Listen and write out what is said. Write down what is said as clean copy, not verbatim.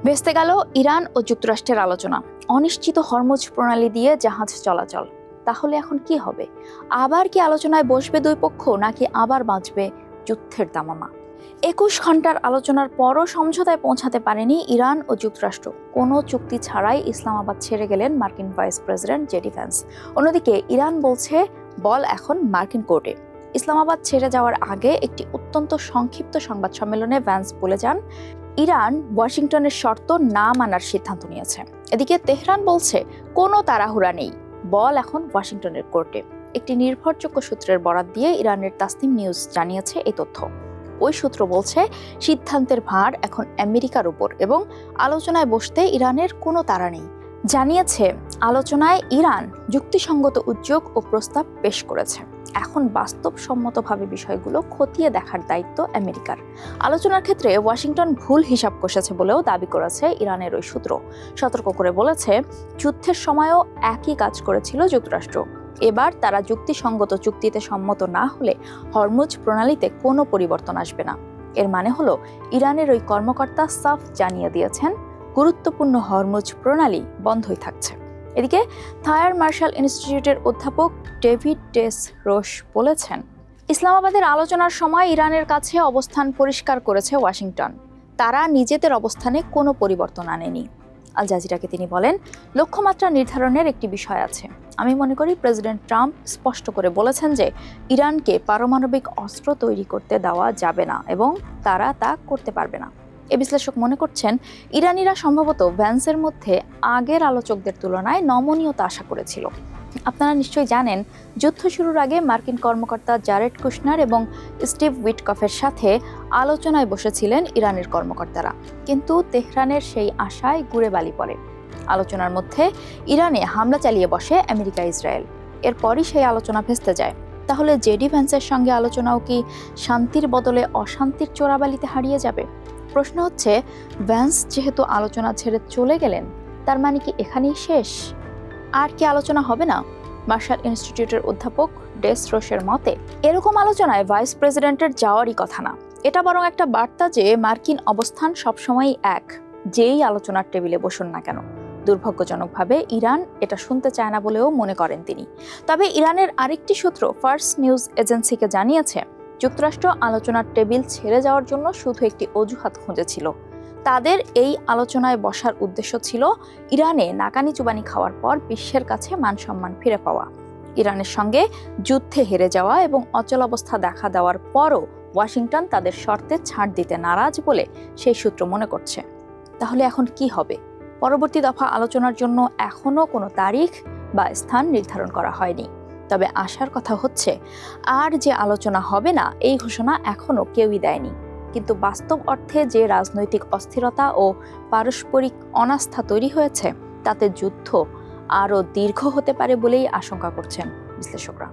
ভেস্তে গেল ইরান ও যুক্তরাষ্ট্রের আলোচনা। অনিশ্চিত হরমুজ প্রণালী দিয়ে জাহাজ চলাচল। তাহলে এখন কি হবে? আবার কি আলোচনায় বসবে দুই পক্ষ, নাকি আবার বাঁচবে যুদ্ধের দামামা? 21 ঘন্টার আলোচনার পরও সমঝোতায় পৌঁছাতে পারেনি ইরান ও যুক্তরাষ্ট্র। কোনো চুক্তি ছাড়াই ইসলামাবাদ ছেড়ে গেলেন মার্কিন ভাইস প্রেসিডেন্ট জেডি ভ্যান্স। অন্যদিকে ইরান বলছে বল এখন মার্কিন কোর্টে। ইসলামাবাদ ছেড়ে যাওয়ার আগে একটি অত্যন্ত সংক্ষিপ্ত সংবাদ সম্মেলনে ভ্যান্স বলে যান, ইরান ওয়াশিংটনের শর্ত না মানার সিদ্ধান্ত নিয়েছে। এদিকে তেহরান বলছে কোনো তাড়াহুড়া নেই, বল এখন ওয়াশিংটনের কোর্টে। একটি নির্ভরযোগ্য সূত্রের বরাত দিয়ে ইরানের তাসনিম নিউজ জানিয়েছে এই তথ্য। ওই সূত্র বলছে সিদ্ধান্তের ভার এখন আমেরিকার উপর এবং আলোচনায় বসতে ইরানের কোনো তাড়া নেই। জানিয়েছে আলোচনায় ইরান যুক্তিসঙ্গত উদ্যোগ ও প্রস্তাব পেশ করেছে। এখন বাস্তবসম্মতভাবে বিষয়গুলো খতিয়ে দেখার দায়িত্ব আমেরিকার। আলোচনার ক্ষেত্রে ওয়াশিংটন ভুল হিসাব কষেছে বলেও দাবি করেছে ইরানের ওই সূত্র। সতর্ক করে বলেছে, যুদ্ধের সময়ও একই কাজ করেছিল যুক্তরাষ্ট্র। এবার তারা যুক্তিসঙ্গত চুক্তিতে সম্মত না হলে হরমুজ প্রণালীতে কোনো পরিবর্তন আসবে না। এর মানে হলো ইরানের ওই কর্মকর্তা সাফ জানিয়ে দিয়েছেন, গুরুত্বপূর্ণ হরমুজ প্রণালী বন্ধই থাকছে। এদিকে থায়ার মার্শাল ইনস্টিটিউটের অধ্যাপক ডেভিড ডেস রোশ বলেছেন, ইসলামাবাদের আলোচনার সময় ইরানের কাছে অবস্থান পরিষ্কার করেছে ওয়াশিংটন। তারা নিজেদের অবস্থানে কোনো পরিবর্তন আনেনি। আল জাজিরাকে তিনি বলেন, লক্ষ্যমাত্রা নির্ধারণের একটি বিষয় আছে। আমি মনে করি প্রেসিডেন্ট ট্রাম্প স্পষ্ট করে বলেছেন যে ইরানকে পারমাণবিক অস্ত্র তৈরি করতে দেওয়া যাবে না এবং তারা তা করতে পারবে না। এ বিশ্লেষক মনে করছেন, ইরানিরা সম্ভবত ভ্যান্সের মধ্যে আগের আলোচকদের তুলনায় নমনীয়তা আশা করেছিল। আপনারা নিশ্চয়ই জানেন, যুদ্ধ শুরুর আগে মার্কিন কর্মকর্তা জারেড কুশনার এবং স্টিভ উইটকফের সাথে আলোচনায় বসেছিলেন ইরানের কর্মকর্তারা, কিন্তু তেহরানের সেই আশায় গুড়ে বালি পড়ে। আলোচনার মধ্যে ইরানে হামলা চালিয়ে বসে আমেরিকা ইসরায়েল। এরপরই সেই আলোচনা ভেস্তে যায়। তাহলে জেডি ভ্যান্সের সঙ্গে আলোচনাও কি শান্তির বদলে অশান্তির চোরাবালিতে হারিয়ে যাবে? প্রশ্ন হচ্ছে, ভ্যান্স যেহেতু আলোচনা ছেড়ে চলে গেলেন, তার মানে কি এখানেই শেষ? আর কি আলোচনা হবে না? মার্শাল ইনস্টিটিউটের অধ্যাপক ডেস রোশের মতে, এরকম আলোচনায় ভাইস প্রেসিডেন্টের যাওয়ারই কথা না। এটা বরং একটা বার্তা যে মার্কিন অবস্থান সবসময়ই এক, যেই আলোচনার টেবিলে বসুন না কেন। দুর্ভাগ্যজনকভাবে ইরান এটা শুনতে চায় না বলেও মনে করেন তিনি। তবে ইরানের আরেকটি সূত্র ফার্স নিউজ এজেন্সিকে জানিয়েছে, যুক্তরাষ্ট্র আলোচনার টেবিল ছেড়ে যাওয়ার জন্য শুধু একটি অজুহাত খুঁজেছিল। তাদের এই আলোচনায় বসার উদ্দেশ্য ছিল ইরানে নাকানি চুবানি খাওয়ার পর বিশ্বের কাছে মান সম্মান ফিরে পাওয়া। ইরানের সঙ্গে যুদ্ধে হেরে যাওয়া এবং অচলাবস্থা দেখা দেওয়ার পরও ওয়াশিংটন তাদের শর্তে ছাড় দিতে নারাজ বলে সেই সূত্র মনে করছে। তাহলে এখন কি হবে? পরবর্তী দফা আলোচনার জন্য এখনো কোনো তারিখ বা স্থান নির্ধারণ করা হয়নি। তবে আশার কথা হচ্ছে, আর যে আলোচনা হবে না এই ঘোষণা এখনো কেউই দেয়নি। কিন্তু বাস্তব অর্থে যে রাজনৈতিক অস্থিরতা ও পারস্পরিক অনাস্থা তৈরি হয়েছে, তাতে যুদ্ধ আরও দীর্ঘ হতে পারে বলেই আশঙ্কা করছেন বিশ্লেষকরা।